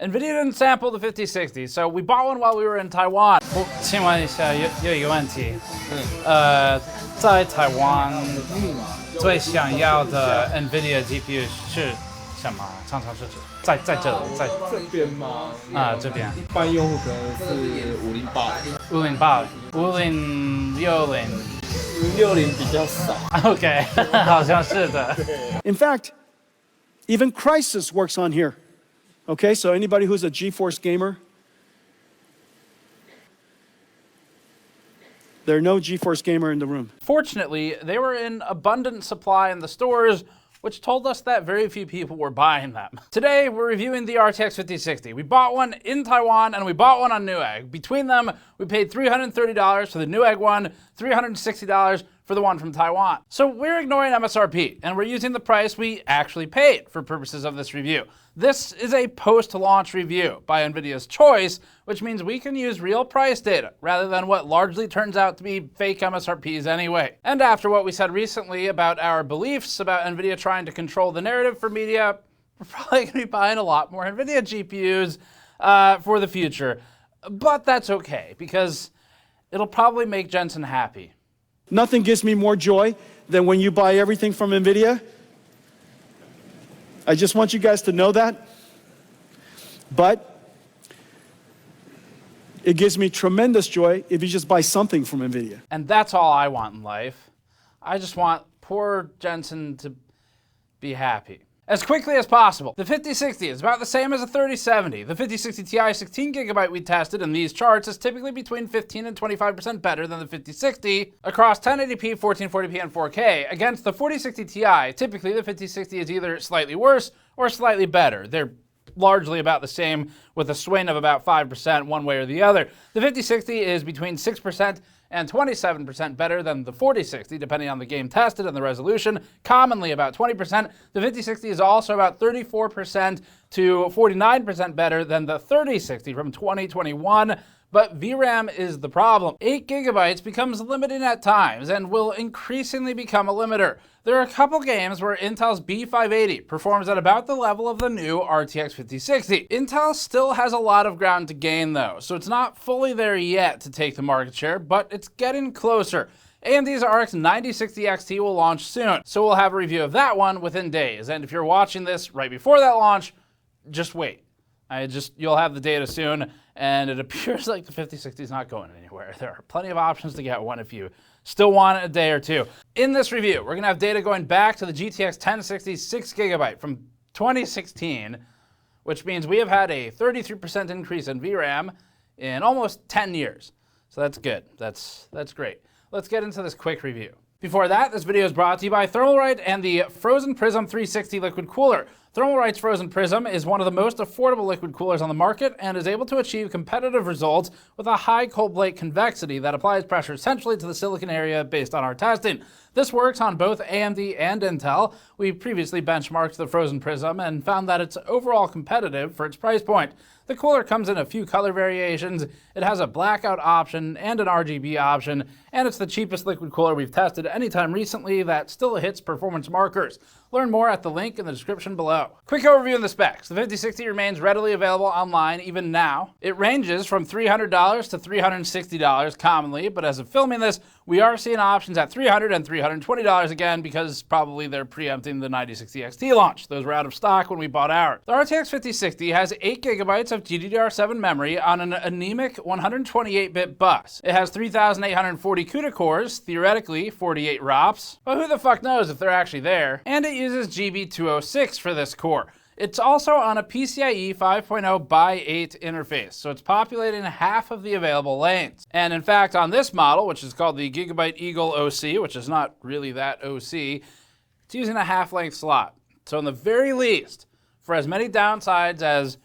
NVIDIA didn't sample the 5060, so we bought one while we were in Taiwan. 请问一下，有一个问题，在台湾最想要的 NVIDIA GPU 是什么？常常是在这里，在这边吗？这边。一般用户可能是508、508、5060比较少。OK 好像是的。In fact, even Crisis works on here. Okay, so anybody who's a GeForce gamer, there are no GeForce gamer in the room. Fortunately, they were in abundant supply in the stores, which told us that very few people were buying them. Today, we're reviewing the RTX 5060. We bought one in Taiwan and we bought one on Newegg. Between them, we paid $330 for the Newegg one, $360 for the one from Taiwan. So we're ignoring MSRP and we're using the price we actually paid for purposes of this review. This is a post-launch review by NVIDIA's choice, which means we can use real price data rather than what largely turns out to be fake MSRPs anyway. And after what we said recently about our beliefs about NVIDIA trying to control the narrative for media, we're probably going to be buying a lot more NVIDIA GPUs for the future. But that's okay, because it'll probably make Jensen happy. Nothing gives me more joy than when you buy everything from NVIDIA. I just want you guys to know that. But it gives me tremendous joy if you just buy something from NVIDIA. And that's all I want in life. I just want poor Jensen to be happy. As quickly as possible. The 5060 is about the same as a 3070. The 5060 Ti 16GB we tested in these charts is typically between 15 and 25% better than the 5060 across 1080p, 1440p, and 4K. Against the 4060 Ti, typically the 5060 is either slightly worse or slightly better. They're largely about the same with a swing of about 5% one way or the other. The 5060 is between 6% and 27% better than the 4060, depending on the game tested and the resolution, commonly about 20%. The 5060 is also about 34% to 49% better than the 3060 from 2021. But VRAM is the problem. 8 GB becomes limiting at times and will increasingly become a limiter. There are a couple games where Intel's B580 performs at about the level of the new RTX 5060. Intel still has a lot of ground to gain though, so it's not fully there yet to take the market share, but it's getting closer. AMD's RX 9060 XT will launch soon, so we'll have a review of that one within days. And if you're watching this right before that launch, just wait. You'll have the data soon, and it appears like the 5060 is not going anywhere. There are plenty of options to get one if you still want it a day or two. In this review, we're gonna have data going back to the GTX 1060 6GB from 2016, which means we have had a 33% increase in VRAM in almost 10 years. So that's good, that's great. Let's get into this quick review. Before that, this video is brought to you by Thermalright and the Frozen Prism 360 liquid cooler. Thermalright's Frozen Prism is one of the most affordable liquid coolers on the market and is able to achieve competitive results with a high cold plate convexity that applies pressure centrally to the silicon area based on our testing. This works on both AMD and Intel. We previously benchmarked the Frozen Prism and found that it's overall competitive for its price point. The cooler comes in a few color variations, it has a blackout option and an RGB option, and it's the cheapest liquid cooler we've tested anytime recently that still hits performance markers. Learn more at the link in the description below. Quick overview of the specs. The 5060 remains readily available online even now. It ranges from $300 to $360 commonly, but as of filming this, we are seeing options at $300 and $320 again because probably they're preempting the 9060 XT launch. Those were out of stock when we bought ours. The RTX 5060 has 8 GB of GDDR7 memory on an anemic 128-bit bus. It has 3,840 CUDA cores, theoretically 48 ROPs, but who the fuck knows if they're actually there. And it uses GB206 for this core. It's also on a PCIe 5.0x8 interface, so it's populating half of the available lanes. And in fact, on this model, which is called the Gigabyte Eagle OC, which is not really that OC, it's using a half-length slot. So in the very least, for as many downsides as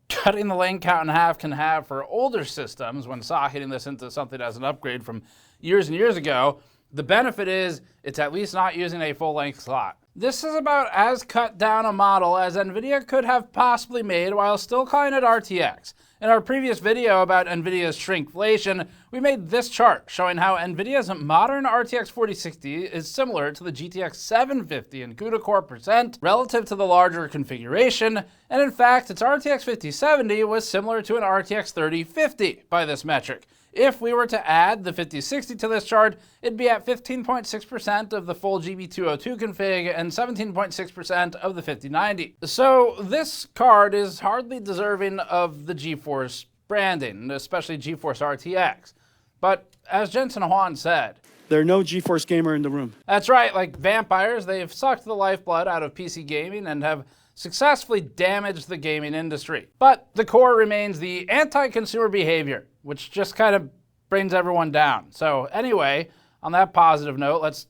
cutting the lane count in half can have for older systems when socketing this into something as an upgrade from years and years ago, the benefit is it's at least not using a full-length slot. This is about as cut down a model as NVIDIA could have possibly made while still calling it RTX. In our previous video about NVIDIA's shrinkflation, we made this chart showing how NVIDIA's modern RTX 4060 is similar to the GTX 750 in CUDA core percent relative to the larger configuration, and in fact, its RTX 5070 was similar to an RTX 3050 by this metric. If we were to add the 5060 to this chart, it'd be at 15.6% of the full GB202 config and 17.6% of the 5090. So this card is hardly deserving of the GeForce branding, especially GeForce RTX. But as Jensen Huang said, there's no GeForce gamer in the room. That's right, like vampires, they've sucked the lifeblood out of PC gaming and have successfully damaged the gaming industry. But the core remains the anti-consumer behavior, which just kind of brings everyone down. So anyway, on that positive note, let's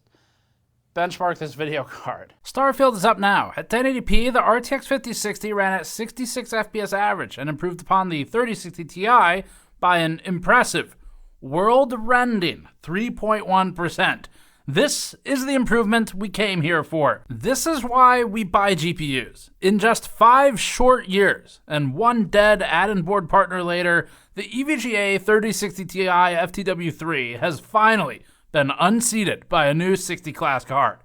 benchmark this video card. Starfield is up now. At 1080p, the RTX 5060 ran at 66 FPS average and improved upon the 3060 Ti by an impressive, world-rending 3.1%. This is the improvement we came here for. This is why we buy GPUs. In just 5 short years and 1 dead add-in board partner later, the EVGA 3060 Ti FTW3 has finally been unseated by a new 60 class card.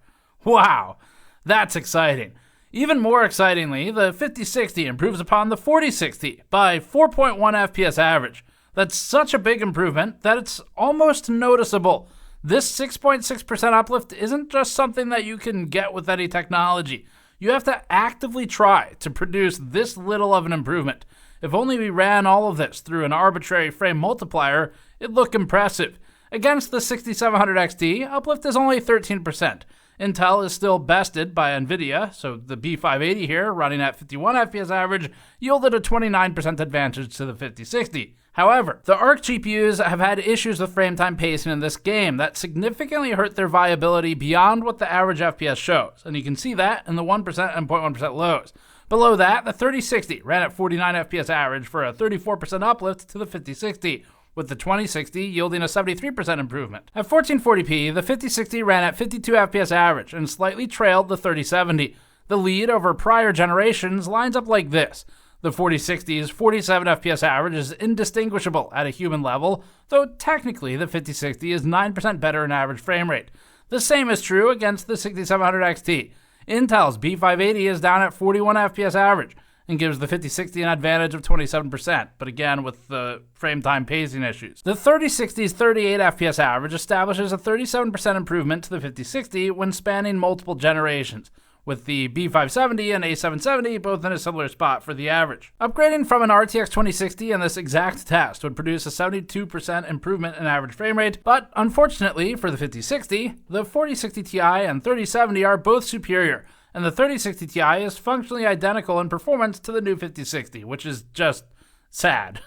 Wow, that's exciting. Even more excitingly, the 5060 improves upon the 4060 by 4.1 FPS average. That's such a big improvement that it's almost noticeable. This 6.6% uplift isn't just something that you can get with any technology. You have to actively try to produce this little of an improvement. If only we ran all of this through an arbitrary frame multiplier, it'd look impressive. Against the 6700 XT, uplift is only 13%. Intel is still bested by NVIDIA, so the B580 here, running at 51 FPS average, yielded a 29% advantage to the 5060. However, the ARC GPUs have had issues with frame time pacing in this game that significantly hurt their viability beyond what the average FPS shows, and you can see that in the 1% and 0.1% lows. Below that, the 3060 ran at 49 FPS average for a 34% uplift to the 5060, with the 2060 yielding a 73% improvement. At 1440p, the 5060 ran at 52 FPS average and slightly trailed the 3070. The lead over prior generations lines up like this. The 4060's 47 FPS average is indistinguishable at a human level, though technically the 5060 is 9% better in average frame rate. The same is true against the 6700 XT. Intel's B580 is down at 41 FPS average and gives the 5060 an advantage of 27%, but again with the frame time pacing issues. The 3060's 38 FPS average establishes a 37% improvement to the 5060 when spanning multiple generations, with the B570 and A770 both in a similar spot for the average. Upgrading from an RTX 2060 in this exact test would produce a 72% improvement in average frame rate, but unfortunately for the 5060, the 4060 Ti and 3070 are both superior, and the 3060 Ti is functionally identical in performance to the new 5060, which is just sad.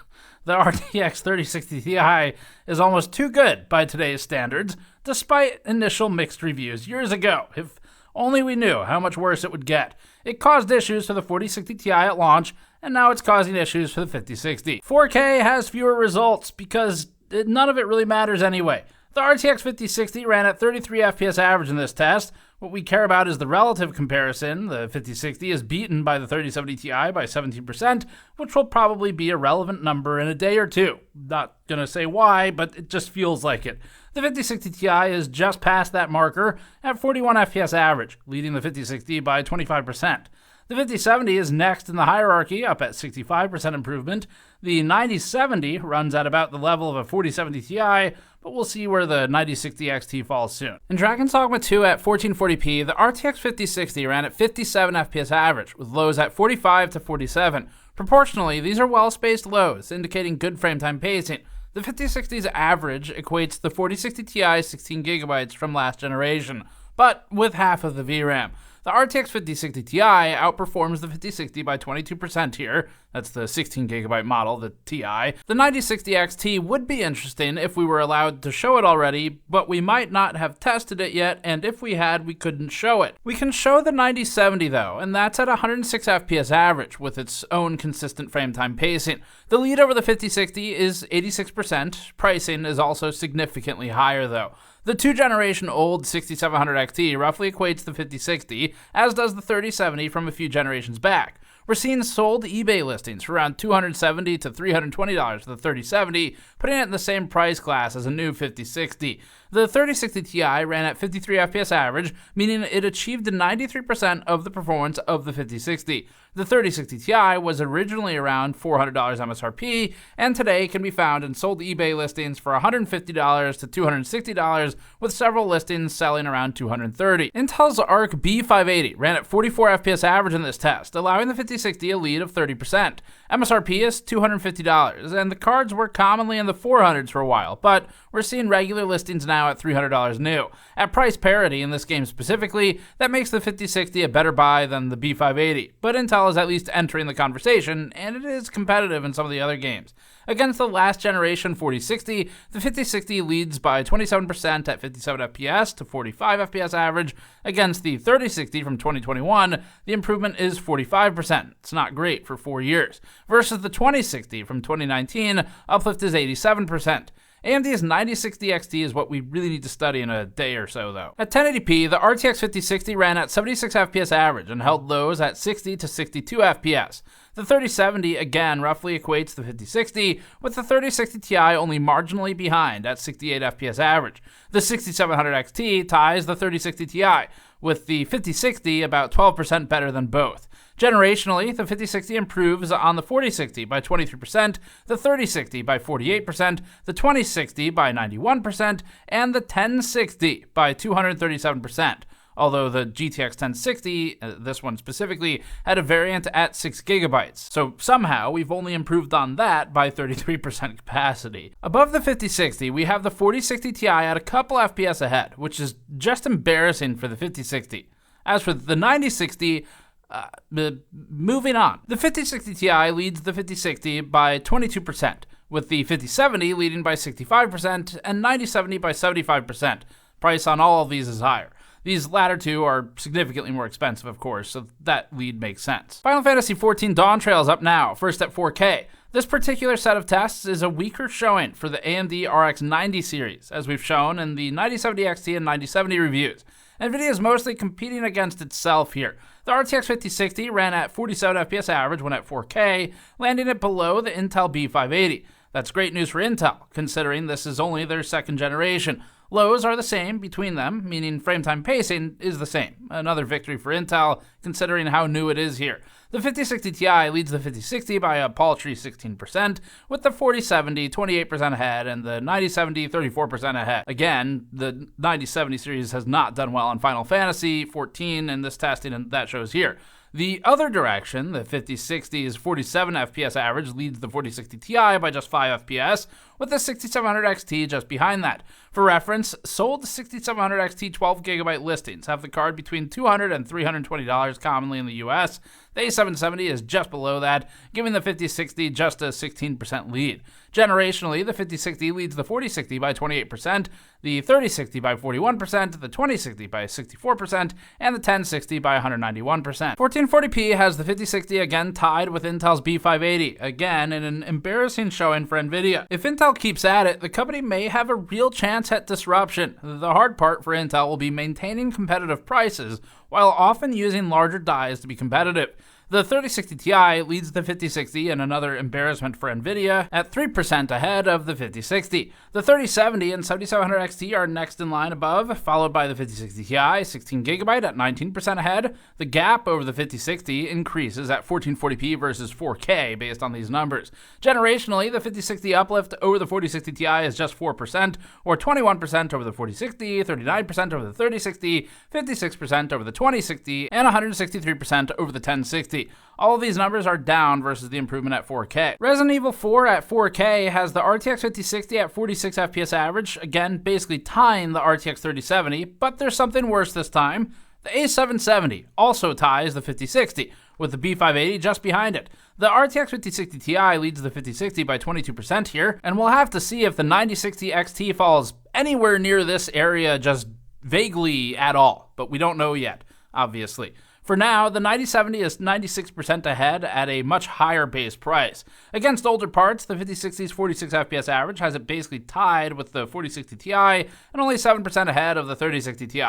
The RTX 3060 Ti is almost too good by today's standards, despite initial mixed reviews years ago. If only we knew how much worse it would get. It caused issues for the 4060 Ti at launch, and now it's causing issues for the 5060. 4K has fewer results because none of it really matters anyway. The RTX 5060 ran at 33 FPS average in this test. What we care about is the relative comparison. The 5060 is beaten by the 3070 Ti by 17%, which will probably be a relevant number in a day or two. Not gonna say why, but it just feels like it. The 5060 Ti is just past that marker at 41 FPS average, leading the 5060 by 25%. The 5070 is next in the hierarchy, up at 65% improvement. The 9070 runs at about the level of a 4070 Ti, but we'll see where the 9060 XT falls soon. In Dragon's Dogma 2 at 1440p, the RTX 5060 ran at 57 FPS average, with lows at 45 to 47. Proportionally, these are well-spaced lows, indicating good frame time pacing. The 5060's average equates the 4060 Ti 16GB from last generation, but with half of the VRAM. The RTX 5060 Ti outperforms the 5060 by 22% here. That's the 16GB model, the Ti. The 9060 XT would be interesting if we were allowed to show it already, but we might not have tested it yet, and if we had, we couldn't show it. We can show the 9070 though, and that's at 106 FPS average with its own consistent frame time pacing. The lead over the 5060 is 86%. Pricing is also significantly higher though. The 2-generation-old 6700 XT roughly equates the 5060, as does the 3070 from a few generations back. We're seeing sold eBay listings for around $270 to $320 for the 3070, putting it in the same price class as a new 5060. The 3060 Ti ran at 53 FPS average, meaning it achieved 93% of the performance of the 5060. The 3060 Ti was originally around $400 MSRP, and today can be found in sold eBay listings for $150 to $260, with several listings selling around $230. Intel's Arc B580 ran at 44 FPS average in this test, allowing the 5060 a lead of 30%. MSRP is $250, and the cards were commonly in the 400s for a while, but we're seeing regular listings now at $300 new. At price parity in this game specifically, that makes the 5060 a better buy than the B580, but Intel is at least entering the conversation, and it is competitive in some of the other games. Against the last generation 4060, the 5060 leads by 27% at 57 FPS to 45 FPS average. Against the 3060 from 2021, the improvement is 45%. It's not great for 4 years. Versus the 2060 from 2019, uplift is 87%. AMD's 9060 XT is what we really need to study in a day or so, though. At 1080p, the RTX 5060 ran at 76 FPS average and held lows at 60 to 62 FPS. The 3070 again roughly equates the 5060, with the 3060 Ti only marginally behind at 68 FPS average. The 6700 XT ties the 3060 Ti, with the 5060 about 12% better than both. Generationally, the 5060 improves on the 4060 by 23%, the 3060 by 48%, the 2060 by 91%, and the 1060 by 237%. Although the GTX 1060, this one specifically, had a variant at 6GB, so somehow we've only improved on that by 33% capacity. Above the 5060, we have the 4060 Ti at a couple FPS ahead, which is just embarrassing for the 5060. As for the 9060, moving on. The 5060 Ti leads the 5060 by 22%, with the 5070 leading by 65% and 9070 by 75%. Price on all of these is higher. These latter two are significantly more expensive, of course, so that lead makes sense. Final Fantasy XIV Dawntrail is up now, first at 4K. This particular set of tests is a weaker showing for the AMD RX 90 series, as we've shown in the 9070 XT and 9070 reviews. NVIDIA is mostly competing against itself here. The RTX 5060 ran at 47 FPS average when at 4K, landing it below the Intel B580. That's great news for Intel, considering this is only their second generation. Lows are the same between them, meaning frame time pacing is the same. Another victory for Intel, considering how new it is here. The 5060 Ti leads the 5060 by a paltry 16%, with the 4070 28% ahead and the 9070 34% ahead. Again, the 9070 series has not done well on Final Fantasy XIV in this testing, and that shows here. The other direction, the 5060's 47 FPS average leads the 4060 Ti by just 5 FPS, with the 6700 XT just behind that. For reference, sold 6700 XT 12GB listings have the card between $200 and $320 commonly in the US. The A770 is just below that, giving the 5060 just a 16% lead. Generationally, the 5060 leads the 4060 by 28%, the 3060 by 41%, the 2060 by 64%, and the 1060 by 191%. 1440p has the 5060 again tied with Intel's B580, again in an embarrassing showing for NVIDIA. If Intel keeps at it, the company may have a real chance at disruption. The hard part for Intel will be maintaining competitive prices while often using larger dies to be competitive. The 3060 Ti leads the 5060 in another embarrassment for NVIDIA at 3% ahead of the 5060. The 3070 and 7700 XT are next in line above, followed by the 5060 Ti, 16GB at 19% ahead. The gap over the 5060 increases at 1440p versus 4K based on these numbers. Generationally, the 5060 uplift over the 4060 Ti is just 4%, or 21% over the 4060, 39% over the 3060, 56% over the 2060, and 163% over the 1060. All of these numbers are down versus the improvement at 4K. Resident Evil 4 at 4K has the RTX 5060 at 46 FPS average, again basically tying the RTX 3070, but there's something worse this time. The A770 also ties the 5060, with the B580 just behind it. The RTX 5060 Ti leads the 5060 by 22% here, and we'll have to see if the 9060 XT falls anywhere near this area just vaguely at all, but we don't know yet, obviously. For now, the 9070 is 96% ahead at a much higher base price. Against older parts, the 5060's 46 FPS average has it basically tied with the 4060 Ti and only 7% ahead of the 3060 Ti.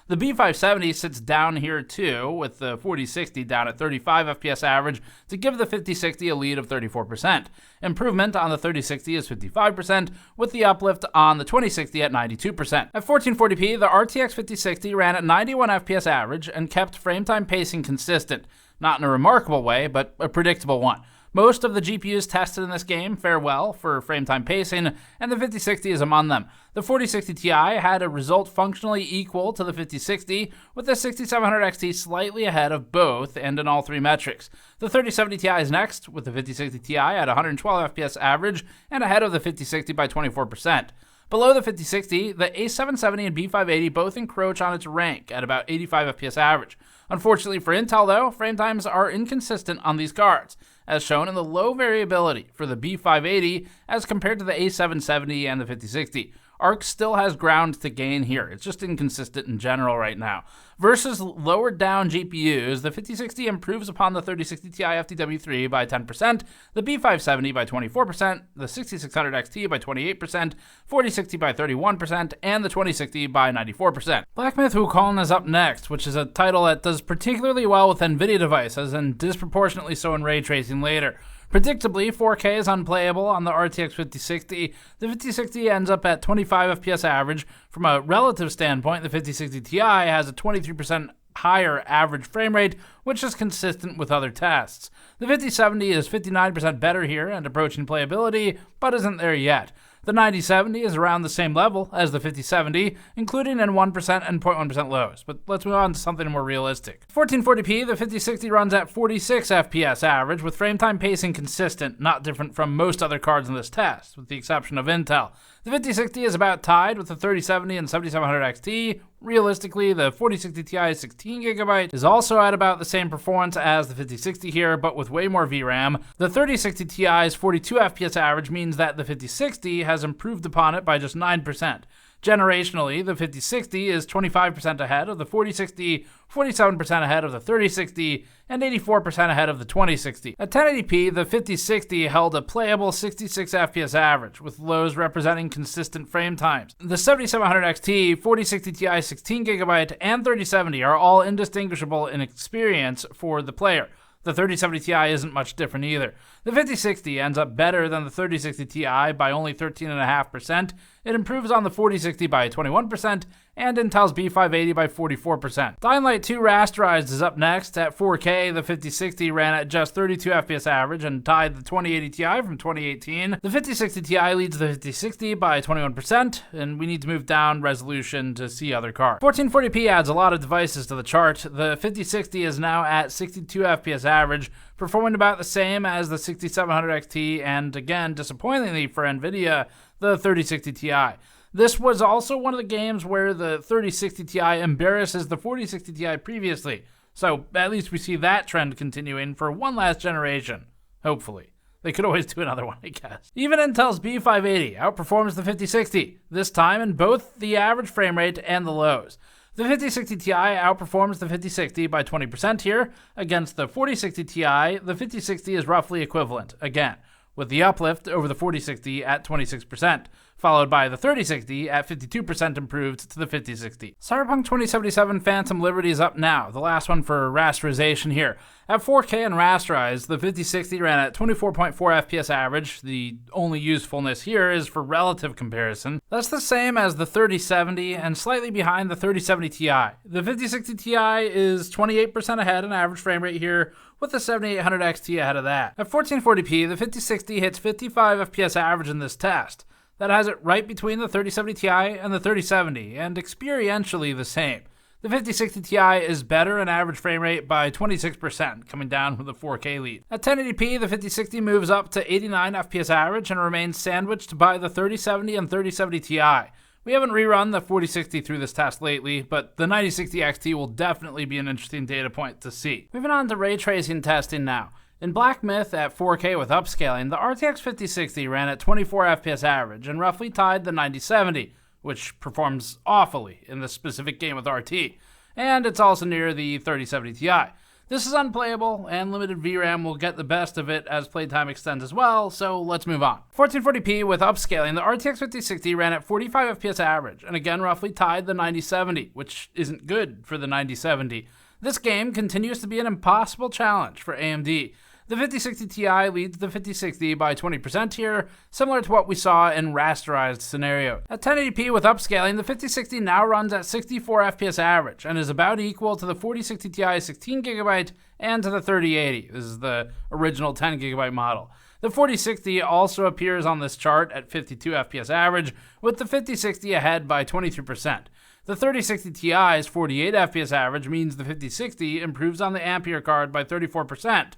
The B570 sits down here too, with the 4060 down at 35 FPS average to give the 5060 a lead of 34%. Improvement on the 3060 is 55%, with the uplift on the 2060 at 92%. At 1440p, the RTX 5060 ran at 91 FPS average and kept frame time pacing consistent. Not in a remarkable way, but a predictable one. Most of the GPUs tested in this game fare well for frame time pacing, and the 5060 is among them. The 4060 Ti had a result functionally equal to the 5060, with the 6700 XT slightly ahead of both and in all three metrics. The 3070 Ti is next, with the 5060 Ti at 112 FPS average and ahead of the 5060 by 24%. Below the 5060, the A770 and B580 both encroach on its rank at about 85 FPS average. Unfortunately for Intel though, frame times are inconsistent on these cards, as shown in the low variability for the B580 as compared to the A770 and the 5060. ARC still has ground to gain here. It's just inconsistent in general right now. Versus lower down GPUs, the 5060 improves upon the 3060 Ti FTW3 by 10%, the B570 by 24%, the 6600 XT by 28%, 4060 by 31%, and the 2060 by 94%. Black Myth Wukong is up next, which is a title that does particularly well with NVIDIA devices and disproportionately so in ray tracing later. Predictably, 4K is unplayable on the RTX 5060. The 5060 ends up at 25 FPS average. From a relative standpoint, the 5060 Ti has a 23% higher average frame rate, which is consistent with other tests. The 5070 is 59% better here and approaching playability, but isn't there yet. The 9070 is around the same level as the 5070, including in 1% and 0.1% lows. But let's move on to something more realistic. 1440p, the 5060 runs at 46 FPS average, with frame time pacing consistent, not different from most other cards in this test, with the exception of Intel. The 5060 is about tied with the 3070 and 7700 XT. Realistically, the 4060 Ti 16GB is also at about the same performance as the 5060 here, but with way more VRAM. The 3060 Ti's 42 FPS average means that the 5060 has improved upon it by just 9%. Generationally, the 5060 is 25% ahead of the 4060, 47% ahead of the 3060, and 84% ahead of the 2060. At 1080p, the 5060 held a playable 66 FPS average, with lows representing consistent frame times. The 7700 XT, 4060 Ti 16GB, and 3070 are all indistinguishable in experience for the player. The 3070 Ti isn't much different either. The 5060 ends up better than the 3060 Ti by only 13.5%. It improves on the 4060 by 21%, and Intel's B580 by 44%. Dying Light 2 Rasterized is up next. At 4K, the 5060 ran at just 32 FPS average and tied the 2080 Ti from 2018. The 5060 Ti leads the 5060 by 21%, and we need to move down resolution to see other cards. 1440p adds a lot of devices to the chart. The 5060 is now at 62 FPS average, performing about the same as the 6700 XT, and again, disappointingly for NVIDIA, the 3060 Ti. This was also one of the games where the 3060 Ti embarrasses the 4060 Ti previously, so at least we see that trend continuing for one last generation, hopefully. They could always do another one, I guess. Even Intel's B580 outperforms the 5060, this time in both the average frame rate and the lows. The 5060 Ti outperforms the 5060 by 20% here. Against the 4060 Ti, the 5060 is roughly equivalent, again, with the uplift over the 4060 at 26%, followed by the 3060 at 52% improved to the 5060. Cyberpunk 2077 Phantom Liberty is up now, the last one for rasterization here. At 4K and rasterized, the 5060 ran at 24.4 FPS average. The only usefulness here is for relative comparison. That's the same as the 3070 and slightly behind the 3070 Ti. The 5060 Ti is 28% ahead in average frame rate here, with the 7800 XT ahead of that. At 1440p, the 5060 hits 55 FPS average in this test. That has it right between the 3070 Ti and the 3070, and experientially the same. The 5060 Ti is better in average frame rate by 26%, coming down from the 4K lead. At 1080p, the 5060 moves up to 89 FPS average and remains sandwiched by the 3070 and 3070 Ti. We haven't rerun the 4060 through this test lately, but the 9060 XT will definitely be an interesting data point to see. Moving on to ray tracing testing now. In Black Myth at 4K with upscaling, the RTX 5060 ran at 24 FPS average and roughly tied the 9070, which performs awfully in this specific game with RT. and it's also near the 3070 Ti. This is unplayable, and limited VRAM will get the best of it as playtime extends as well, so let's move on. 1440p with upscaling, the RTX 5060 ran at 45 FPS average, and again roughly tied the 9070, which isn't good for the 9070. This game continues to be an impossible challenge for AMD. The 5060 Ti leads the 5060 by 20% here, similar to what we saw in rasterized scenario. At 1080p with upscaling, the 5060 now runs at 64 FPS average and is about equal to the 4060 Ti 16GB and to the 3080. This is the original 10GB model. The 4060 also appears on this chart at 52 FPS average, with the 5060 ahead by 23%. The 3060 Ti's 48 FPS average means the 5060 improves on the Ampere card by 34%.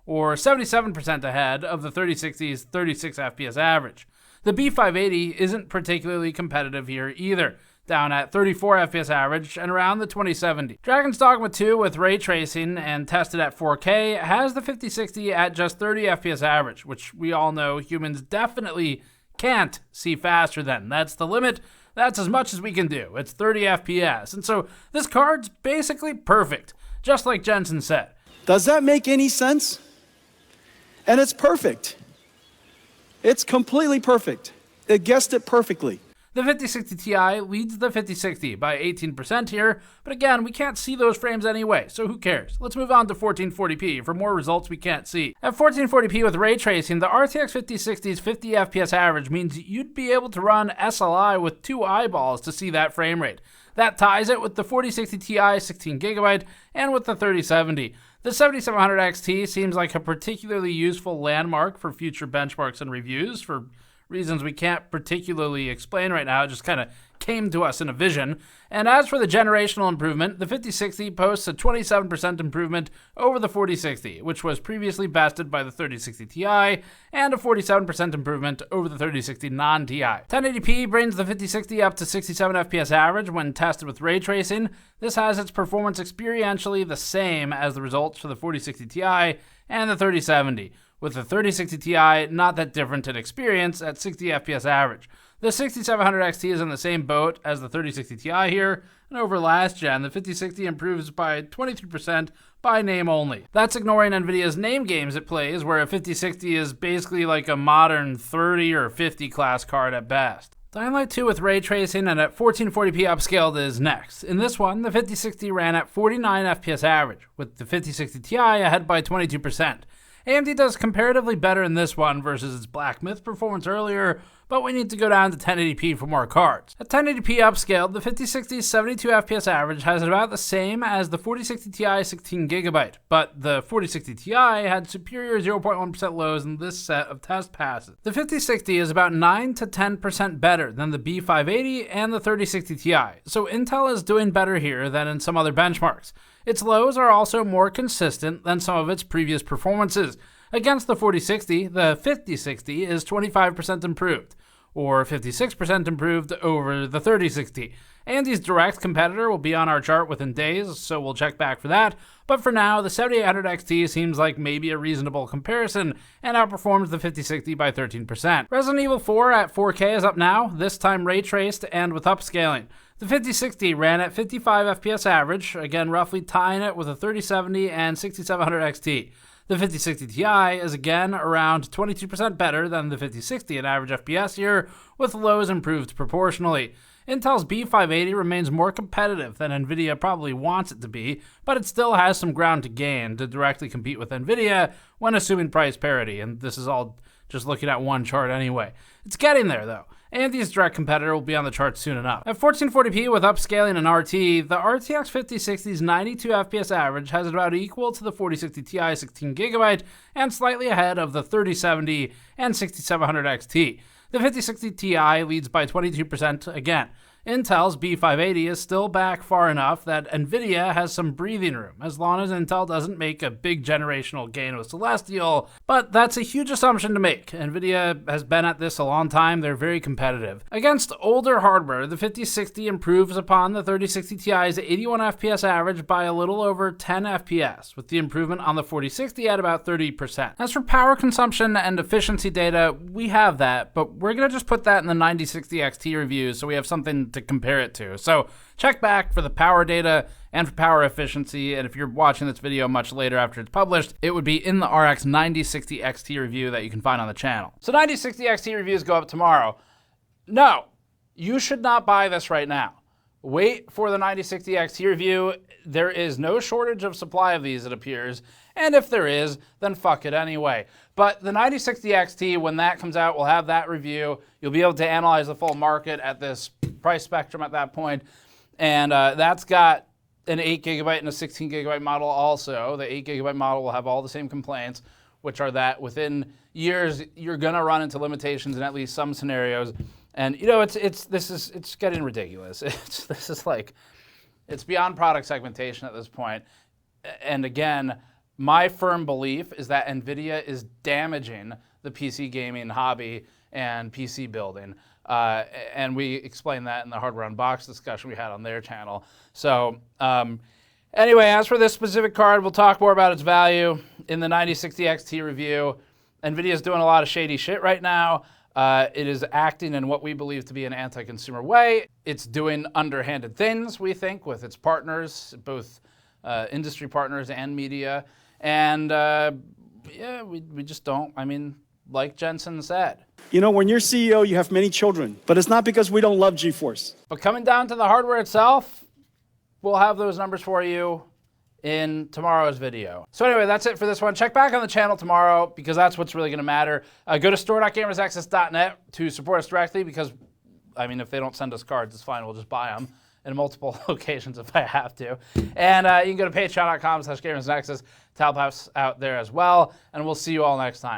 Or 77% ahead of the 3060's 36 FPS average. The B580 isn't particularly competitive here either, down at 34 FPS average and around the 2070. Dragon's Dogma 2 with ray tracing and tested at 4K has the 5060 at just 30 FPS average, which we all know humans definitely can't see faster than. That's the limit. That's as much as we can do. It's 30 FPS. And so this card's basically perfect, just like Jensen said. Does that make any sense? And it's perfect. It's completely perfect. It guessed it perfectly. The 5060 Ti leads the 5060 by 18% here, but again, we can't see those frames anyway, so who cares? Let's move on to 1440p for more results we can't see. At 1440p with ray tracing, the RTX 5060's 50 FPS average means you'd be able to run SLI with 2 eyeballs to see that frame rate. That ties it with the 4060 Ti 16GB and with the 3070. The 7700 XT seems like a particularly useful landmark for future benchmarks and reviews for reasons we can't particularly explain right now. It just kind of came to us in a vision. And as for the generational improvement, the 5060 posts a 27% improvement over the 4060, which was previously bested by the 3060 Ti, and a 47% improvement over the 3060 non-Ti. 1080p brings the 5060 up to 67 FPS average when tested with ray tracing. This has its performance experientially the same as the results for the 4060 Ti and the 3070, with the 3060 Ti not that different in experience at 60 FPS average. The 6700 XT is in the same boat as the 3060 Ti here, and over last gen, the 5060 improves by 23% by name only. That's ignoring NVIDIA's name games it plays, where a 5060 is basically like a modern 30 or 50 class card at best. Dying Light 2 with ray tracing and at 1440p upscaled is next. In this one, the 5060 ran at 49 FPS average, with the 5060 Ti ahead by 22%. AMD does comparatively better in this one versus its Black Myth performance earlier, but we need to go down to 1080p for more cards. At 1080p upscaled, the 5060's 72 FPS average has about the same as the 4060 Ti 16GB, but the 4060 Ti had superior 0.1% lows in this set of test passes. The 5060 is about 9 to 10% better than the B580 and the 3060 Ti, so Intel is doing better here than in some other benchmarks. Its lows are also more consistent than some of its previous performances. Against the 4060, the 5060 is 25% improved, or 56% improved over the 3060. AMD's direct competitor will be on our chart within days, so we'll check back for that. But for now, the 7800 XT seems like maybe a reasonable comparison and outperforms the 5060 by 13%. Resident Evil 4 at 4K is up now, this time ray traced and with upscaling. The 5060 ran at 55 FPS average, again roughly tying it with a 3070 and 6700 XT. The 5060 Ti is again around 22% better than the 5060 in average FPS here, with lows improved proportionally. Intel's B580 remains more competitive than NVIDIA probably wants it to be, but it still has some ground to gain to directly compete with NVIDIA when assuming price parity, and this is all just looking at one chart anyway. It's getting there though. AMD's direct competitor will be on the chart soon enough. At 1440p with upscaling and RT, the RTX 5060's 92 FPS average has about equal to the 4060 Ti 16GB and slightly ahead of the 3070 and 6700 XT. The 5060 Ti leads by 22% again. Intel's B580 is still back far enough that NVIDIA has some breathing room, as long as Intel doesn't make a big generational gain with Celestial, but that's a huge assumption to make. NVIDIA has been at this a long time, they're very competitive. Against older hardware, the 5060 improves upon the 3060 Ti's 81 FPS average by a little over 10 FPS, with the improvement on the 4060 at about 30%. As for power consumption and efficiency data, we have that, but we're going to just put that in the 9060 XT review so we have something to compare it to. So check back for the power data and for power efficiency. And if you're watching this video much later after it's published, it would be in the RX 9060 XT review that you can find on the channel. So 9060 XT reviews go up tomorrow. No, you should not buy this right now. Wait for the 9060 XT review. There is no shortage of supply of these, it appears. And if there is, then fuck it anyway. But the 9060 XT, when that comes out, we'll have that review. You'll be able to analyze the full market at this price spectrum at that point. And that's got an 8GB and a 16GB model also. The 8GB model will have all the same complaints, which are that within years, you're gonna run into limitations in at least some scenarios. And you know, it's getting ridiculous. It's beyond product segmentation at this point. And again, my firm belief is that NVIDIA is damaging the PC gaming hobby and PC building. And we explained that in the hardware unbox discussion we had on their channel. So anyway, as for this specific card, we'll talk more about its value in the 9060 XT review. NVIDIA is doing a lot of shady shit right now. It is acting in what we believe to be an anti-consumer way. It's doing underhanded things, we think, with its partners, both industry partners and media. And yeah, we just don't, I mean, like Jensen said. You know, when you're CEO, you have many children, but it's not because we don't love GeForce. But coming down to the hardware itself, we'll have those numbers for you in tomorrow's video. So anyway, that's it for this one. Check back on the channel tomorrow because that's what's really gonna matter. Go to store.gamersaccess.net to support us directly because, I mean, if they don't send us cards, it's fine, we'll just buy them in multiple locations if I have to. And you can go to patreon.com/gamersnexus to help us out there as well. And we'll see you all next time.